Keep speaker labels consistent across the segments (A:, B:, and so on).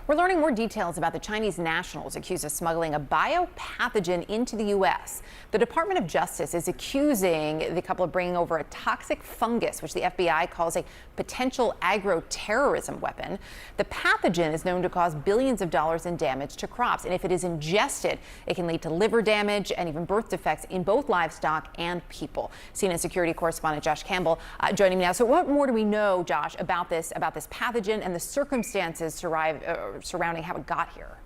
A: We're learning more details about the Chinese nationals accused of smuggling a biopathogen into the U.S. The Department of Justice is accusing the couple of bringing over a toxic fungus, which the FBI calls a potential agro-terrorism weapon. The pathogen is known to cause billions of dollars in damage to crops, and if it is ingested, it can lead to liver damage and even birth defects in both livestock and people. CNN security correspondent Josh Campbell joining me now. So what more do we know, Josh, about this pathogen and the circumstances surrounding how it got here?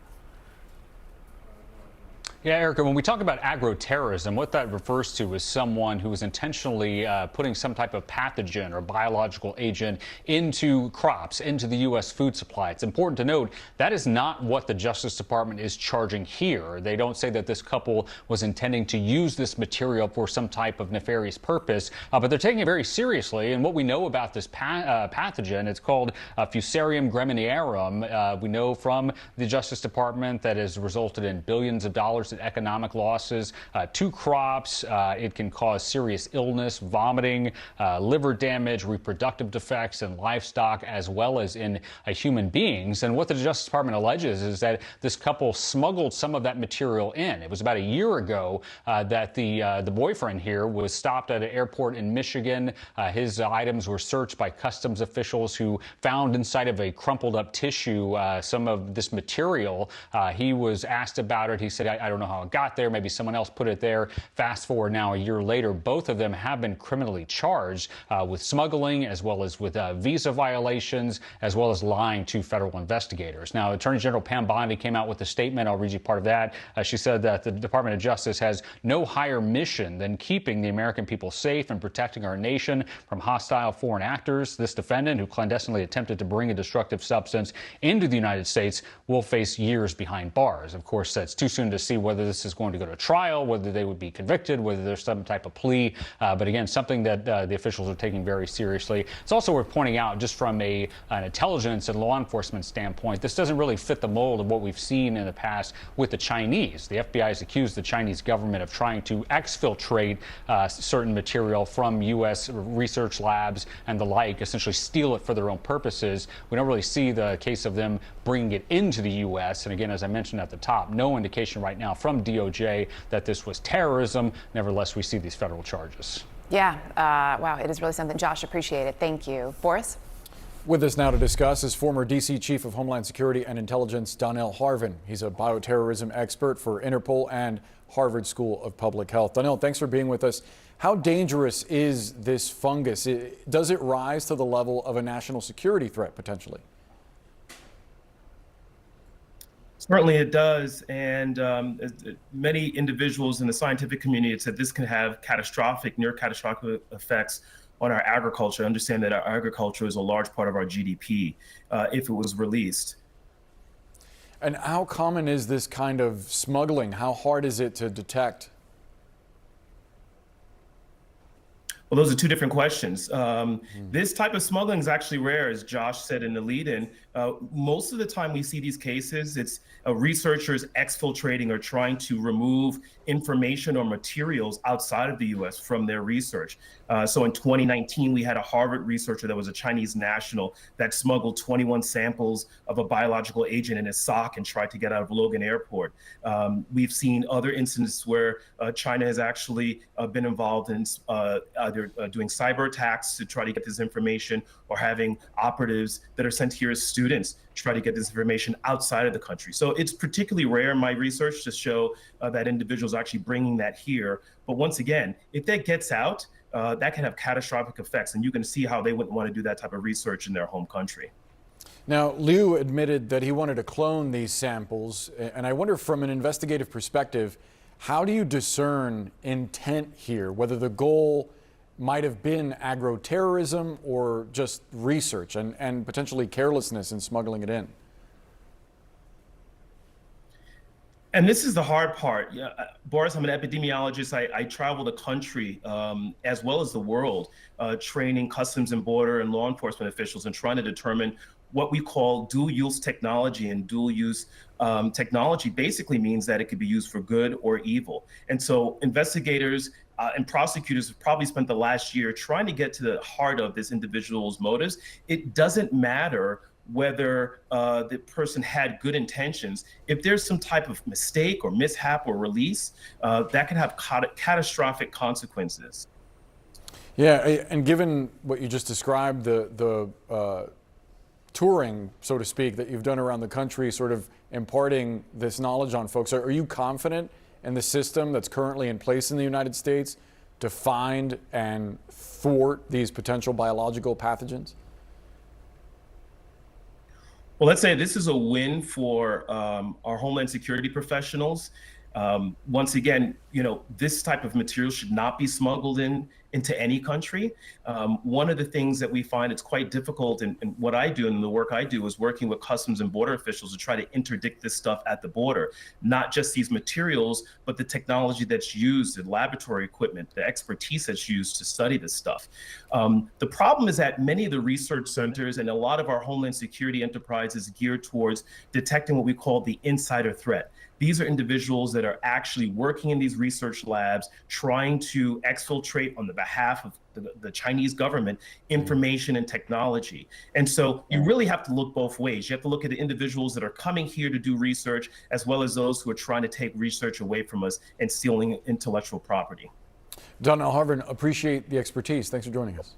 B: Yeah, Erica, when we talk about agro-terrorism, what that refers to is someone who is intentionally putting some type of pathogen or biological agent into crops, into the U.S. food supply. It's important to note that is not what the Justice Department is charging here. They don't say that this couple was intending to use this material for some type of nefarious purpose, but they're taking it very seriously. And what we know about this pathogen, it's called Fusarium Graminearum. We know from the Justice Department that has resulted in billions of dollars in economic losses to crops. It can cause serious illness, vomiting, liver damage, reproductive defects in livestock, as well as in human beings. And what the Justice Department alleges is that this couple smuggled some of that material in. It was about a year ago that the boyfriend here was stopped at an airport in Michigan. His items were searched by customs officials who found inside of a crumpled up tissue some of this material. He was asked about it. He said, I don't know how it got there. Maybe someone else put it there. Fast forward now a year later, both of them have been criminally charged with smuggling, as well as with visa violations, as well as lying to federal investigators. Now, Attorney General Pam Bondi came out with a statement. I'll read you part of that. She said that the Department of Justice has no higher mission than keeping the American people safe and protecting our nation from hostile foreign actors. This defendant, who clandestinely attempted to bring a destructive substance into the United States, will face years behind bars. Of course, that's too soon to see whether this is going to go to trial, whether they would be convicted, whether there's some type of plea. But again, something that the officials are taking very seriously. It's also worth pointing out, just from an intelligence and law enforcement standpoint, this doesn't really fit the mold of what we've seen in the past with the Chinese. The FBI has accused the Chinese government of trying to exfiltrate certain material from U.S. research labs and the like, essentially steal it for their own purposes. We don't really see the case of them bringing it into the U.S. And again, as I mentioned at the top, no indication right now from DOJ that this was terrorism. Nevertheless, we see these federal charges.
A: Yeah, wow, it is really something. Josh, appreciate it. Thank you. Boris?
C: With us now to discuss is former D.C. Chief of Homeland Security and Intelligence, Donnell Harvin. He's a bioterrorism expert for Interpol and Harvard School of Public Health. Donnell, thanks for being with us. How dangerous is this fungus? Does it rise to the level of a national security threat, potentially?
D: Certainly it does, and many individuals in the scientific community have said this can have catastrophic, near catastrophic effects on our agriculture. Understand that our agriculture is a large part of our GDP if it was released.
C: And how common is this kind of smuggling? How hard is it to detect?
D: Well, those are two different questions. This type of smuggling is actually rare, as Josh said in the lead-in. Most of the time we see these cases, it's researchers exfiltrating or trying to remove information or materials outside of the U.S. from their research. So in 2019, we had a Harvard researcher that was a Chinese national that smuggled 21 samples of a biological agent in his sock and tried to get out of Logan Airport. We've seen other instances where China has actually been involved in either doing cyber attacks to try to get this information, or having operatives that are sent here as students try to get this information outside of the country. So it's particularly rare in my research to show that individuals are actually bringing that here. But once again, if that gets out, that can have catastrophic effects, and you can see how they wouldn't want to do that type of research in their home country.
C: Now, Liu admitted that he wanted to clone these samples, and I wonder, from an investigative perspective, how do you discern intent here, whether the goal might have been agro-terrorism or just research and potentially carelessness in smuggling it in?
D: And this is the hard part. Yeah, Boris, I'm an epidemiologist. I travel the country as well as the world, training customs and border and law enforcement officials and trying to determine what we call dual-use technology. And dual-use technology basically means that it could be used for good or evil. And so investigators and prosecutors have probably spent the last year trying to get to the heart of this individual's motives. It doesn't matter whether the person had good intentions. If there's some type of mistake or mishap or release, that can have catastrophic consequences.
C: Yeah, and given what you just described, the touring, so to speak, that you've done around the country, sort of imparting this knowledge on folks, are you confident in the system that's currently in place in the United States to find and thwart these potential biological pathogens?
D: Well, let's say this is a win for our Homeland Security professionals. Once again, this type of material should not be smuggled into any country. One of the things that we find it's quite difficult, and what I do and the work I do is working with Customs and Border officials to try to interdict this stuff at the border. Not just these materials, but the technology that's used, the laboratory equipment, the expertise that's used to study this stuff. The problem is that many of the research centers and a lot of our Homeland Security enterprises geared towards detecting what we call the insider threat. These are individuals that are actually working in these research labs, trying to exfiltrate on the behalf of the Chinese government information and technology. And so you really have to look both ways. You have to look at the individuals that are coming here to do research, as well as those who are trying to take research away from us and stealing intellectual property.
C: Donnell Harvin, appreciate the expertise. Thanks for joining us.